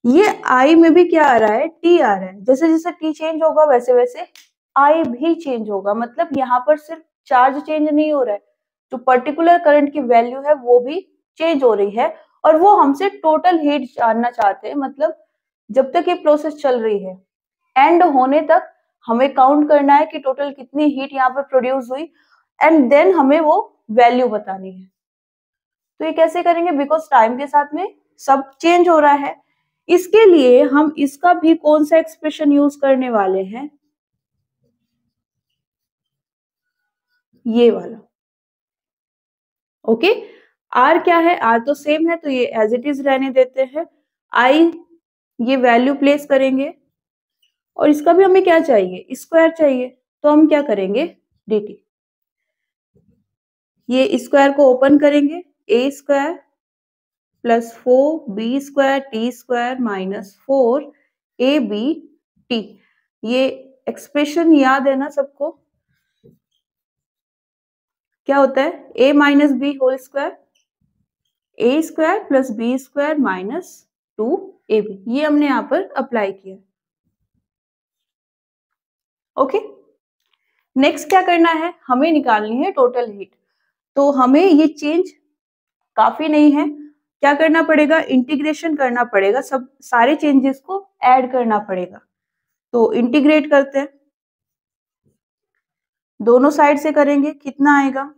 ये I में भी क्या आ रहा है, T आ रहा है। जैसे जैसे T चेंज होगा वैसे वैसे I भी चेंज होगा। मतलब यहाँ पर सिर्फ चार्ज चेंज नहीं हो रहा है, जो पर्टिकुलर करंट की वैल्यू है वो भी चेंज हो रही है। और वो हमसे टोटल हीट जानना चाहते हैं। मतलब जब तक ये प्रोसेस चल रही है, एंड होने तक हमें काउंट करना है कि टोटल कितनी हीट यहाँ पर प्रोड्यूस हुई, एंड देन हमें वो वैल्यू बतानी है। तो ये कैसे करेंगे, बिकॉज टाइम के साथ में सब चेंज हो रहा है। इसके लिए हम इसका भी कौन सा एक्सप्रेशन यूज करने वाले हैं, ये वाला। ओके, आर क्या है, आर तो सेम है तो ये एज इट इज रहने देते हैं। आई ये वैल्यू प्लेस करेंगे, और इसका भी हमें क्या चाहिए, स्क्वायर चाहिए, तो हम क्या करेंगे, dt। ये स्क्वायर को ओपन करेंगे, a square plus 4b² t² minus 4ab t। ये एक्सप्रेशन याद है ना सबको, क्या होता है, a minus B whole square, a² plus b² minus 2ab। ये हमने यहाँ पर अप्लाई किया। ओके, नेक्स्ट क्या करना है, हमें निकालनी है टोटल हीट। तो हमें ये चेंज काफी नहीं है, क्या करना पड़ेगा, इंटीग्रेशन करना पड़ेगा, सब सारे चेंजेस को ऐड करना पड़ेगा। तो इंटीग्रेट करते हैं, दोनों साइड से करेंगे, कितना आएगा,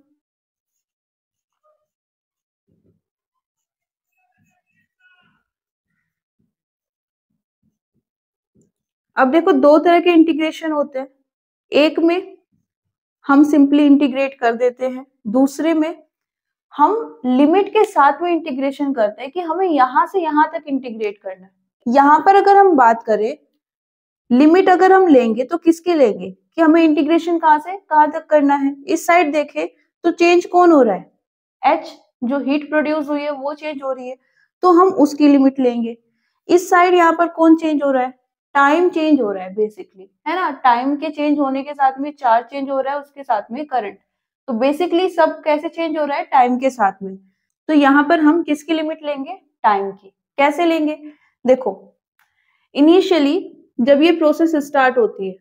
अब देखो दो तरह के इंटीग्रेशन होते हैं। एक में हम सिंपली इंटीग्रेट कर देते हैं, दूसरे में हम लिमिट के साथ में इंटीग्रेशन करते हैं कि हमें यहां से यहां तक इंटीग्रेट करना है। यहां पर अगर हम बात करें, लिमिट अगर हम लेंगे तो किसकी लेंगे, कि हमें इंटीग्रेशन कहां से कहां तक करना है। इस साइड देखें तो चेंज कौन हो रहा है, H, जो हीट प्रोड्यूस हुई है वो चेंज हो रही है, तो हम उसकी लिमिट लेंगे। इस साइड यहाँ पर कौन चेंज हो रहा है, टाइम चेंज हो रहा है बेसिकली, है ना। टाइम के चेंज होने के साथ में चार्ज चेंज हो रहा है, उसके साथ में करंट। तो बेसिकली सब कैसे चेंज हो रहा है, टाइम के साथ में। तो यहाँ पर हम किसकी लिमिट लेंगे, टाइम की। कैसे लेंगे, देखो इनिशियली जब ये प्रोसेस स्टार्ट होती है,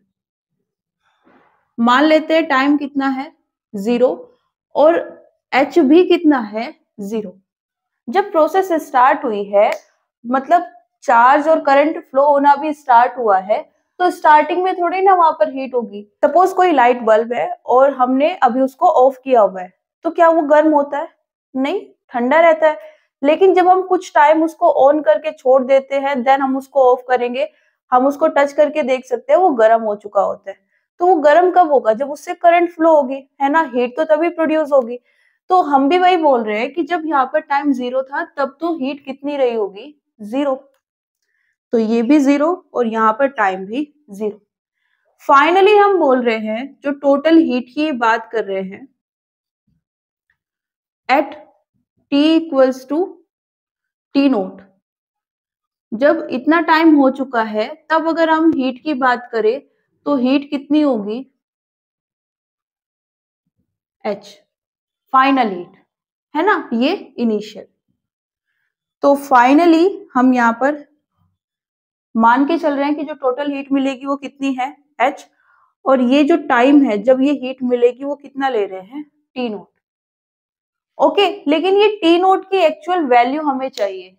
मान लेते हैं टाइम कितना है 0, और H भी कितना है 0। जब प्रोसेस स्टार्ट हुई है, मतलब चार्ज और करंट फ्लो होना भी स्टार्ट हुआ है, तो स्टार्टिंग में थोड़ी ना वहां पर हीट होगी। सपोज कोई लाइट बल्ब है और हमने अभी उसको ऑफ किया हुआ है, तो क्या वो गर्म होता है, नहीं, ठंडा रहता है। लेकिन जब हम कुछ टाइम उसको ऑन करके छोड़ देते हैं, देन हम उसको ऑफ करेंगे, हम उसको टच करके देख सकते हैं वो गर्म हो चुका होता है। तो वो गर्म कब होगा, जब उससे करंट फ्लो होगी, है ना, हीट तो तभी प्रोड्यूस होगी। तो हम भी वही बोल रहे हैं कि जब यहाँ पर टाइम 0 था तब तो हीट कितनी रही होगी, 0। तो ये भी 0 और यहाँ पर टाइम भी 0। फाइनली हम बोल रहे हैं, जो टोटल हीट की बात कर रहे हैं, eight T equals to T0। जब इतना टाइम हो चुका है तब अगर हम हीट की बात करें तो हीट कितनी होगी, H, फाइनल हीट, है ना, ये इनिशियल। तो फाइनली हम यहाँ पर मान के चल रहे हैं कि जो टोटल हीट मिलेगी वो कितनी है, H, और ये जो टाइम है जब ये हीट मिलेगी वो कितना ले रहे हैं, T0। ओके, लेकिन ये T0 की एक्चुअल वैल्यू हमें चाहिए,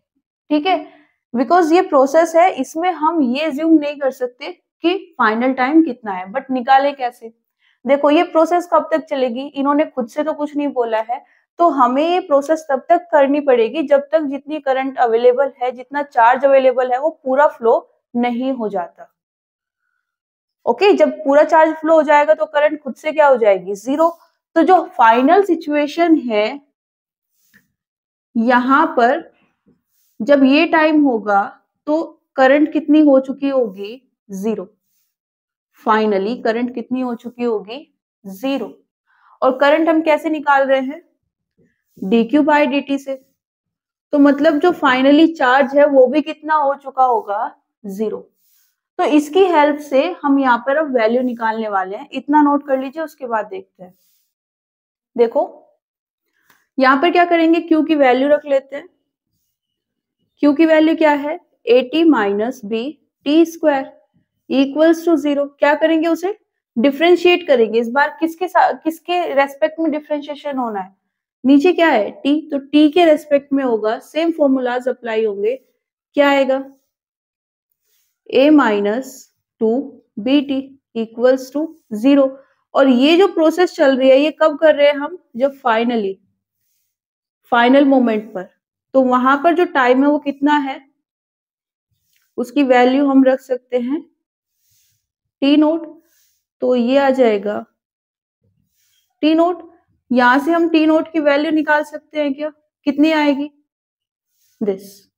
ठीक है, बिकॉज ये प्रोसेस है, इसमें हम ये ज्यूम नहीं कर सकते कि फाइनल टाइम कितना है, बट निकाले कैसे। देखो ये प्रोसेस कब तक चलेगी, इन्होंने खुद से तो कुछ नहीं बोला है, तो हमें ये प्रोसेस तब तक करनी पड़ेगी जब तक जितनी करंट अवेलेबल है, जितना चार्ज अवेलेबल है वो पूरा फ्लो नहीं हो जाता। ओके, जब पूरा चार्ज फ्लो हो जाएगा तो करंट खुद से क्या हो जाएगी, जीरो। तो जो फाइनल सिचुएशन है यहां पर, जब ये टाइम होगा तो करंट कितनी हो चुकी होगी, जीरो। फाइनली करंट कितनी हो चुकी होगी, जीरो। और करंट हम कैसे निकाल रहे हैं, dq बाई dt से। तो मतलब जो फाइनली चार्ज है वो भी कितना हो चुका होगा, जीरो। तो इसकी हेल्प से हम यहाँ पर अब वैल्यू निकालने वाले हैं, इतना नोट कर लीजिए, उसके बाद देखते हैं। देखो यहाँ पर क्या करेंगे, Q की वैल्यू रख लेते हैं। Q की वैल्यू क्या है, AT minus B T square equals to zero. क्या करेंगे, उसे डिफ्रेंशिएट करेंगे। इस बार किसके साथ, किसके रेस्पेक्ट में डिफ्रेंशिएशन होना है, नीचे क्या है t, तो t के रेस्पेक्ट में होगा, सेम फॉर्मूलाज अप्लाई होंगे। क्या आएगा, a minus two B T equals to zero. और ये जो प्रोसेस चल रही है ये कब कर रहे हैं हम, जब फाइनल मोमेंट पर। तो वहां पर जो टाइम है वो कितना है, उसकी वैल्यू हम रख सकते हैं टी नोट। तो ये आ जाएगा टी नोट। यहां से हम टी नोट की वैल्यू निकाल सकते हैं क्या, कितनी आएगी, दिस,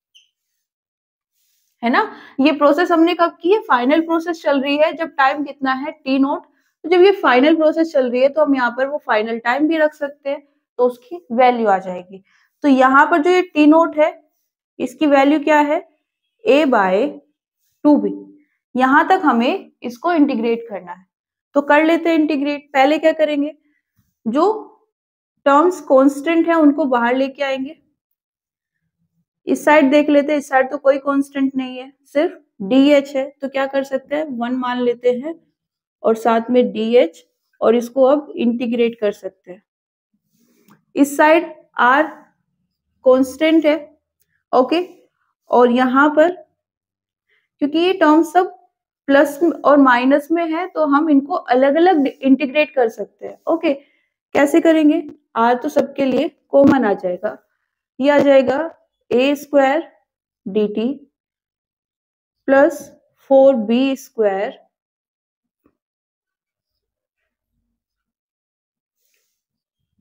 है ना। ये प्रोसेस हमने कब की है, फाइनल प्रोसेस चल रही है, जब टाइम कितना है टी नोट। तो जब ये फाइनल प्रोसेस चल रही है तो हम यहाँ पर वो फाइनल टाइम भी रख सकते हैं, तो उसकी वैल्यू आ जाएगी। तो यहाँ पर जो ये टी नोट है इसकी वैल्यू क्या है, a बाय टू बी। यहां तक हमें इसको इंटीग्रेट करना है, तो कर लेते हैं इंटीग्रेट। पहले क्या करेंगे, जो टर्म्स कांस्टेंट है उनको बाहर लेके आएंगे। इस साइड देख लेते हैं, इस साइड तो कोई कांस्टेंट नहीं है, सिर्फ DH है। तो क्या कर सकते हैं, 1 मान लेते हैं और साथ में DH, और इसको अब इंटीग्रेट कर सकते हैं। इस साइड R कांस्टेंट है, ओके। और यहां पर क्योंकि ये टर्म्स सब प्लस और माइनस में है तो हम इनको अलग अलग इंटीग्रेट कर सकते हैं, ओके। कैसे करेंगे, R तो सबके लिए कॉमन आ जाएगा, ये आ जाएगा a square D T plus 4b square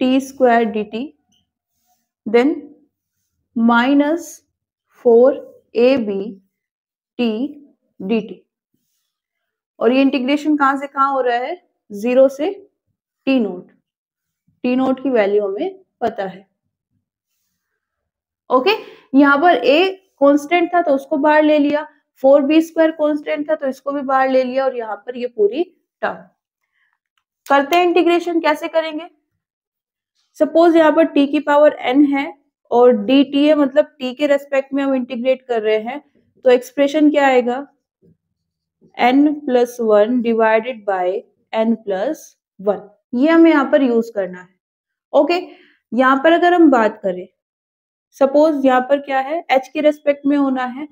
T square D T, then minus 4ab T D T. और ये इंटीग्रेशन कहां से कहां हो रहा है, जीरो से टी नोट। टी नोट की वैल्यू हमें पता है, ओके। यहाँ पर a कांस्टेंट था तो उसको बाहर ले लिया, 4b स्क्वायर कांस्टेंट था तो इसको भी बाहर ले लिया, और यहाँ पर ये पूरी टर्म। करते हैं इंटीग्रेशन, कैसे करेंगे। सपोज यहाँ पर t की पावर n है और dt है, मतलब t के रेस्पेक्ट में हम इंटीग्रेट कर रहे हैं, तो एक्सप्रेशन क्या आएगा, n plus one divided by n plus one. ये हमें यहाँ पर यूज करना है, ओके। यहाँ पर अगर हम बात करें, सपोज यहाँ पर क्या है, h के रेस्पेक्ट में होना है,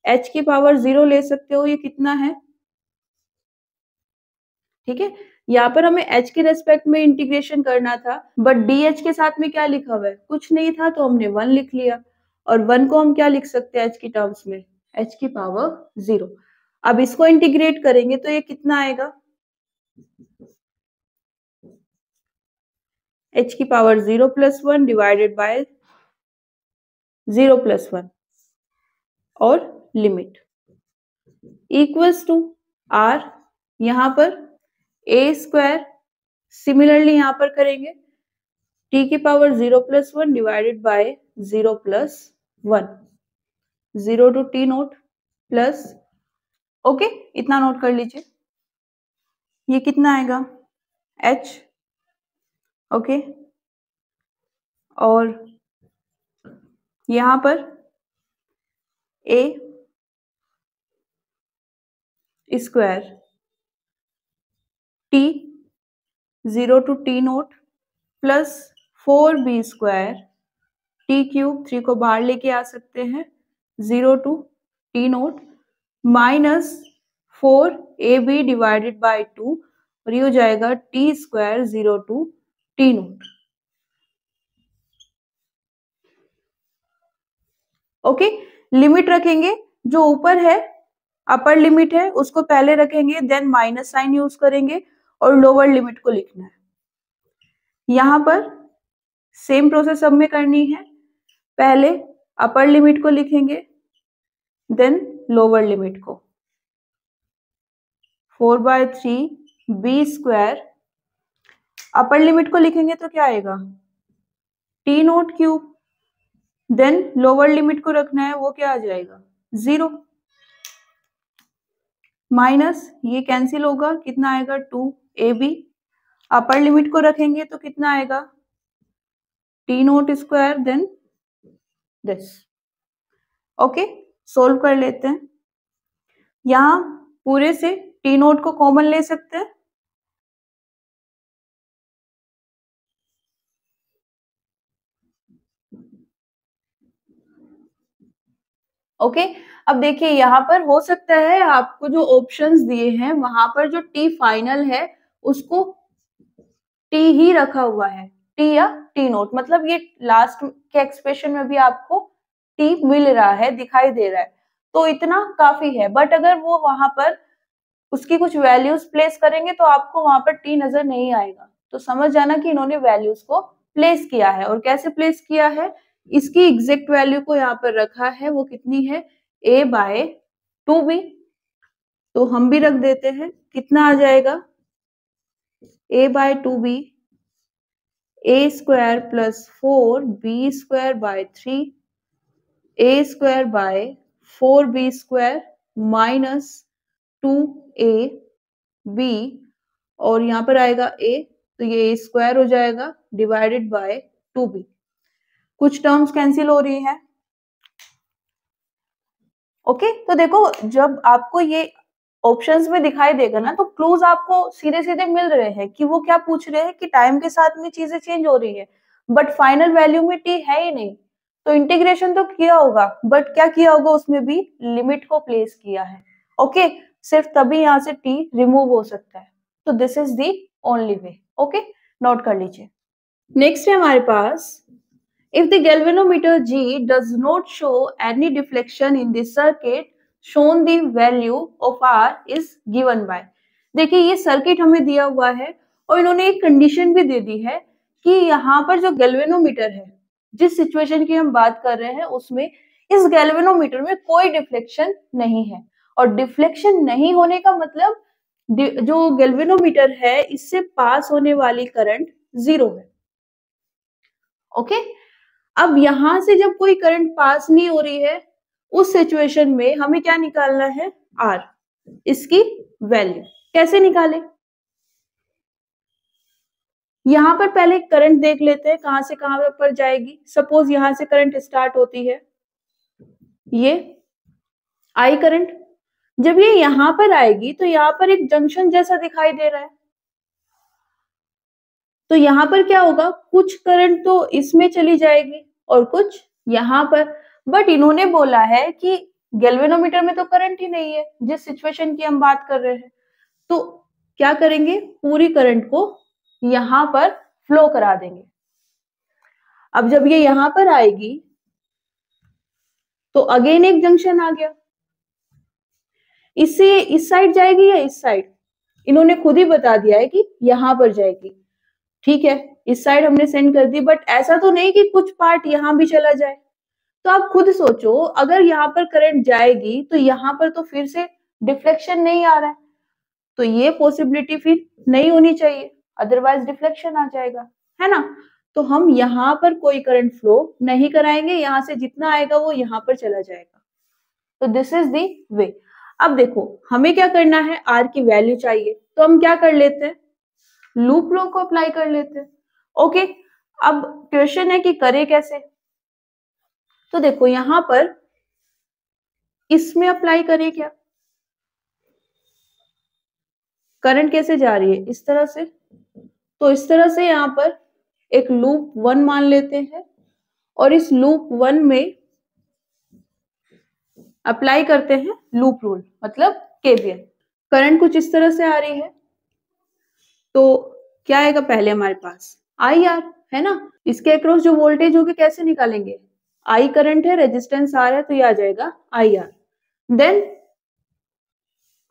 h की पावर 0 ले सकते हो, ये कितना है, ठीक है। यहाँ पर हमें h के रेस्पेक्ट में इंटीग्रेशन करना था, बट dh के साथ में क्या लिखा हुआ है, कुछ नहीं था, तो हमने 1 लिख लिया। और 1 को हम क्या लिख सकते हैं h की टर्म्स में, h की पावर 0। अब इसको इंटीग्रेट करेंगे तो ये कितना आएगा, h की power 0 plus 1 divided by 0 plus 1, और लिमिट इक्वल्स टू r, यहाँ पर a स्क्वायर। सिमिलरली यहाँ पर करेंगे, t की power 0 plus 1 divided by 0 plus 1, 0 to t naught plus, okay, इतना नोट कर लीजिए। ये कितना आएगा, h, ओके। और यहाँ पर a square t 0 to t naught plus 4b square T cube, 3 को बाहर लेके आ सकते हैं, 0 to T naught minus 4ab divided by 2, और ये हो जाएगा T square 0 to T naught. Okay, limit रखेंगे, जो ऊपर है अपर लिमिट है उसको पहले रखेंगे, देन माइनस साइन यूज करेंगे और लोअर लिमिट को लिखना है। यहां पर सेम प्रोसेस सब में करनी है, पहले अपर लिमिट को लिखेंगे देन लोअर लिमिट को। 4/3 बी स्क्वायर, अपर लिमिट को लिखेंगे तो क्या आएगा T naught cube, then lower limit को रखना है, वो क्या आ जाएगा 0, माइनस ये कैंसिल होगा, कितना आएगा 2ab, अपर लिमिट को रखेंगे तो कितना आएगा T naught square then this. Okay, solve कर लेते हैं। यहां पूरे से टी नोट को कॉमन ले सकते हैं, ओके। अब देखिए यहाँ पर हो सकता है आपको जो ऑप्शंस दिए हैं वहां पर जो टी फाइनल है उसको टी ही रखा हुआ है, टी या टी नोट, मतलब ये लास्ट के एक्सप्रेशन में भी आपको टी मिल रहा है, दिखाई दे रहा है, तो इतना काफी है। बट अगर वो वहां पर उसकी कुछ वैल्यूज प्लेस करेंगे तो आपको वहां पर टी नजर नहीं आएगा, तो समझ जाना कि इन्होंने वैल्यूज को प्लेस किया है। और कैसे प्लेस किया है, इसकी एग्जैक्ट वैल्यू को यहाँ पर रखा है, वो कितनी है a/2b, तो हम भी रख देते हैं, कितना आ जाएगा a/2b a square plus 4b square by 3 a square by 4b square minus 2ab, और यहाँ पर आएगा a, तो ये a स्क्वायर हो जाएगा डिवाइडेड बाय 2b। कुछ टर्म्स कैंसिल हो रही है, ओके। तो देखो जब आपको ये ऑप्शंस में दिखाई देगा ना, तो क्लूज आपको सीधे सीधे मिल रहे हैं कि वो क्या पूछ रहे हैं कि टाइम के साथ में चीजें चेंज हो रही है, बट फाइनल वैल्यू में टी है ही नहीं, तो इंटीग्रेशन तो किया होगा, बट क्या किया होगा उसमें भी लिमिट को प्लेस किया है, ओके। सिर्फ तभी यहाँ से टी रिमूव हो सकता है, तो this is the only way, okay, note कर लीजिए। नेक्स्ट है हमारे पास, if the galvanometer G does not show any deflection in the circuit shown, the value of R is given by। देखिए ये सर्किट हमें दिया हुआ है और इन्होंने एक कंडीशन भी दे दी है कि यहाँ पर जो गैल्वेनोमीटर है, जिस सिचुएशन की हम बात कर रहे हैं उसमें इस गैल्वेनोमीटर में कोई डिफ्लेक्शन नहीं है, और डिफ्लेक्शन नहीं होने का मतलब जो गैल्वेनोमीटर है इससे पास होने वाली करंट 0 है, ओके। अब यहां से जब कोई करंट पास नहीं हो रही है उस सिचुएशन में हमें क्या निकालना है आर, इसकी वैल्यू कैसे निकालें, यहां पर पहले करंट देख लेते हैं कहां से कहां पर जाएगी। सपोज यहां से करंट स्टार्ट होती है, ये आई करंट, जब ये यहां पर आएगी तो यहां पर एक जंक्शन जैसा दिखाई दे रहा है, तो यहां पर क्या होगा, कुछ करंट तो इसमें चली जाएगी और कुछ यहां पर, बट इन्होंने बोला है कि गैल्वेनोमीटर में तो करंट ही नहीं है जिस सिचुएशन की हम बात कर रहे हैं, तो क्या करेंगे पूरी करंट को यहां पर फ्लो करा देंगे। अब जब ये यहां पर आएगी तो अगेन एक जंक्शन आ गया, इससे इस साइड जाएगी या इस साइड, इन्होंने खुद ही बता दिया है कि यहां पर जाएगी, ठीक है, इस साइड हमने सेंड कर दी, बट ऐसा तो नहीं कि कुछ पार्ट यहां भी चला जाए, तो आप खुद सोचो अगर यहाँ पर करंट जाएगी तो यहाँ पर तो फिर से डिफ्लेक्शन नहीं आ रहा है, तो ये पॉसिबिलिटी फिर नहीं होनी चाहिए, अदरवाइज डिफ्लेक्शन आ जाएगा, है ना। तो हम यहाँ पर कोई करंट फ्लो नहीं कराएंगे, यहाँ से जितना आएगा वो यहाँ पर चला जाएगा, तो दिस इज दी वे। अब देखो हमें क्या करना है, आर की वैल्यू चाहिए, तो हम क्या कर लेते हैं, लूप लॉ को अप्लाई कर लेते हैं, ओके। अब क्वेश्चन है कि करे कैसे, तो देखो यहां पर इसमें अप्लाई करें क्या, करंट कैसे जा रही है इस तरह से, तो इस तरह से यहाँ पर एक लूप 1 मान लेते हैं और इस लूप 1 में अप्लाई करते हैं लूप रूल, मतलब केवीएल। करंट कुछ इस तरह से आ रही है, तो क्या आएगा पहले हमारे पास आई आर, है ना। इसके अक्रॉस जो वोल्टेज होगी कैसे निकालेंगे, आई करंट है, रेजिस्टेंस आर है, तो ये आ जाएगा आई आर। देन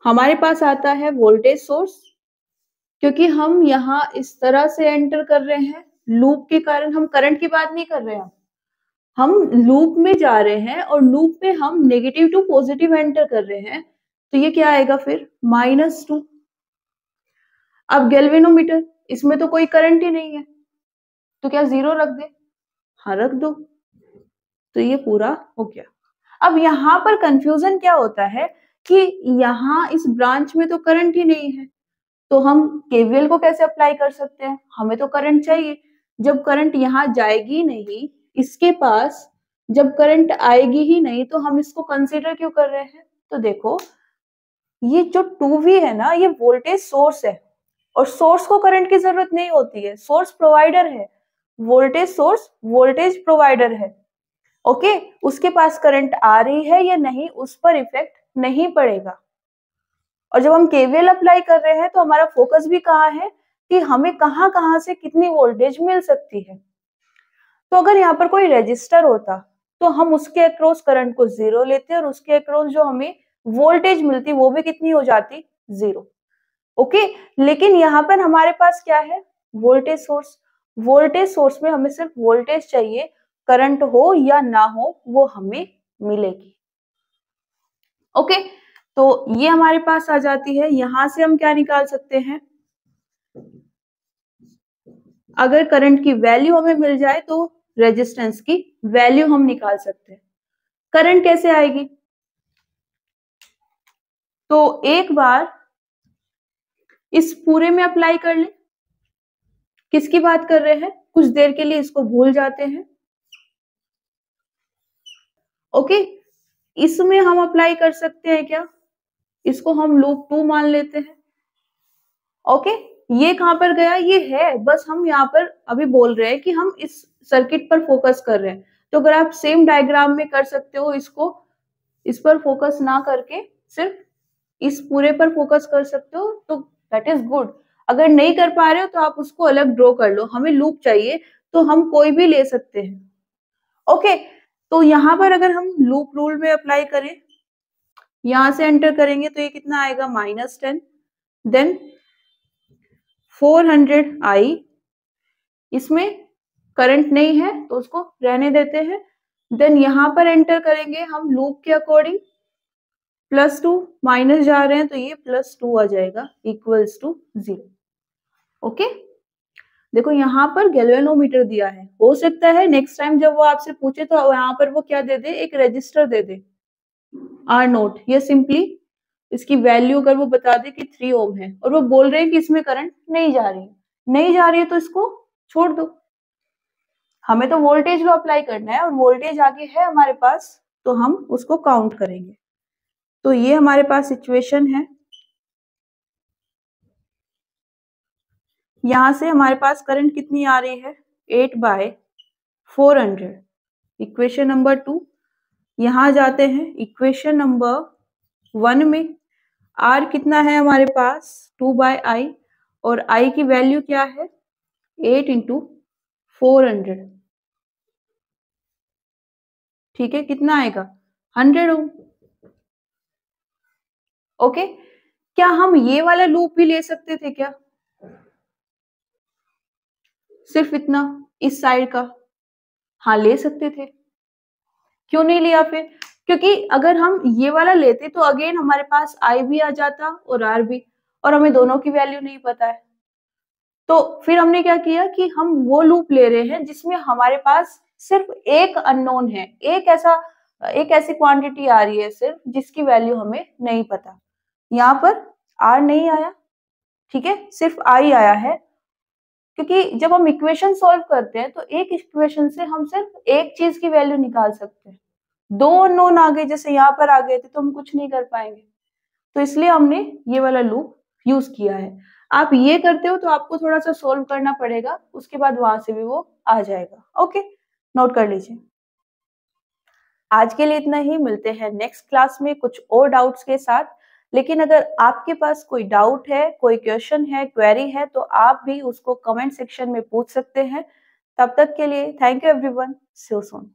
हमारे पास आता है वोल्टेज सोर्स, क्योंकि हम यहाँ इस तरह से एंटर कर रहे हैं लूप के कारण, हम करंट की बात नहीं कर रहे हैं, हम लूप में जा रहे हैं और लूप में हम नेगेटिव टू पॉजिटिव एंटर कर रहे हैं, तो ये क्या आएगा फिर -2। अब गैल्वेनोमीटर, इसमें तो कोई करंट ही नहीं है, तो क्या 0 रख दे, हाँ रख दो, तो ये पूरा हो गया। अब यहाँ पर कंफ्यूजन क्या होता है कि यहाँ इस ब्रांच में तो करंट ही नहीं है, तो हम केवीएल को कैसे अप्लाई कर सकते हैं, हमें तो करंट चाहिए। जब करंट यहाँ जाएगी नहीं, इसके पास जब करंट आएगी ही नहीं, तो हम इसको कंसीडर क्यों कर रहे हैं। तो देखो ये जो 2V है ना, ये वोल्टेज सोर्स है, और सोर्स को करंट की जरूरत नहीं होती है, सोर्स प्रोवाइडर है, वोल्टेज सोर्स वोल्टेज प्रोवाइडर है। ओके, उसके पास करंट आ रही है या नहीं उस पर इफेक्ट नहीं पड़ेगा। और जब हम केवीएल अप्लाई कर रहे हैं तो हमारा फोकस भी कहाँ है कि हमें कहाँ कहाँ से कितनी वोल्टेज मिल सकती है। तो अगर यहाँ पर कोई रेजिस्टर होता तो हम उसके अक्रॉस करंट को 0 लेते और उसके अक्रॉस जो हमें वोल्टेज मिलती वो भी कितनी हो जाती, 0। ओके, लेकिन यहाँ पर हमारे पास क्या है, वोल्टेज सोर्स। वोल्टेज सोर्स में हमें सिर्फ वोल्टेज चाहिए, करंट हो या ना हो वो हमें मिलेगी। ओके, तो ये हमारे पास आ जाती है। यहां से हम क्या निकाल सकते हैं, अगर करंट की वैल्यू हमें मिल जाए तो रेजिस्टेंस की वैल्यू हम निकाल सकते हैं। करंट कैसे आएगी, तो एक बार इस पूरे में अप्लाई कर ले। किसकी बात कर रहे हैं, कुछ देर के लिए इसको भूल जाते हैं। ओके, इसमें हम अप्लाई कर सकते हैं क्या, इसको हम लूप 2 मान लेते हैं। ओके, ये कहां पर गया, ये है, बस हम यहाँ पर अभी बोल रहे हैं कि हम इस सर्किट पर फोकस कर रहे हैं। तो अगर आप सेम डायग्राम में कर सकते हो इसको, इस पर फोकस ना करके सिर्फ इस पूरे पर फोकस कर सकते हो, तो दैट इज गुड। अगर नहीं कर पा रहे हो तो आप उसको अलग ड्रॉ कर लो, हमें लूप चाहिए तो हम कोई भी ले सकते हैं। ओके, तो यहाँ पर अगर हम लूप रूल में अप्लाई करें, यहां से एंटर करेंगे तो ये कितना आएगा, -10। देन 400i, इसमें करंट नहीं है तो उसको रहने देते हैं। देन यहाँ पर एंटर करेंगे हम लूप के अकॉर्डिंग, +2 माइनस जा रहे हैं तो ये +2 आ जाएगा इक्वल्स टू 0। ओके, देखो यहाँ पर गैल्वेनोमीटर दिया है, हो सकता है नेक्स्ट टाइम जब वो आपसे पूछे तो यहाँ पर वो क्या दे दे, एक रजिस्टर दे दे R0, या सिंपली इसकी वैल्यू अगर वो बता दे कि 3 ओम है और वो बोल रहे हैं कि इसमें करंट नहीं जा रही है, नहीं जा रही है तो इसको छोड़ दो, हमें तो वोल्टेज को अप्लाई करना है और वोल्टेज आगे है हमारे पास तो हम उसको काउंट करेंगे। तो ये हमारे पास सिचुएशन है, यहां से हमारे पास करंट कितनी आ रही है, 8/400, इक्वेशन नंबर 2। यहां जाते हैं इक्वेशन नंबर 1 में, R कितना है हमारे पास, 2/I, और I की वैल्यू क्या है, 8 × 400। ठीक है, कितना आएगा, 100 ओम। ओके, क्या हम ये वाला लूप भी ले सकते थे क्या, सिर्फ इतना इस साइड का, हाँ ले सकते थे, क्यों नहीं लिया फिर, क्योंकि अगर हम ये वाला लेते तो अगेन हमारे पास I भी आ जाता और R भी, और हमें दोनों की वैल्यू नहीं पता है। तो फिर हमने क्या किया कि हम वो लूप ले रहे हैं जिसमें हमारे पास सिर्फ एक अननोन है, एक ऐसी क्वांटिटी आ रही है सिर्फ जिसकी वैल्यू हमें नहीं पता। यहाँ पर R नहीं आया, ठीक है, सिर्फ I आया है, क्योंकि जब हम इक्वेशन सॉल्व करते हैं तो एक इक्वेशन से हम सिर्फ एक चीज की वैल्यू निकाल सकते हैं। दो अननोन आ गए, जैसे यहाँ पर आ गए थे, तो हम कुछ नहीं कर पाएंगे, तो इसलिए हमने ये वाला लूप यूज किया है। आप ये करते हो तो आपको थोड़ा सा सोल्व करना पड़ेगा, उसके बाद वहां से भी वो आ जाएगा। ओके, नोट कर लीजिए। आज के लिए इतना ही, मिलते हैं नेक्स्ट क्लास में कुछ और डाउट्स के साथ। लेकिन अगर आपके पास कोई डाउट है, कोई क्वेश्चन है, क्वेरी है, तो आप भी उसको कमेंट सेक्शन में पूछ सकते हैं। तब तक के लिए thank you everyone, see you soon.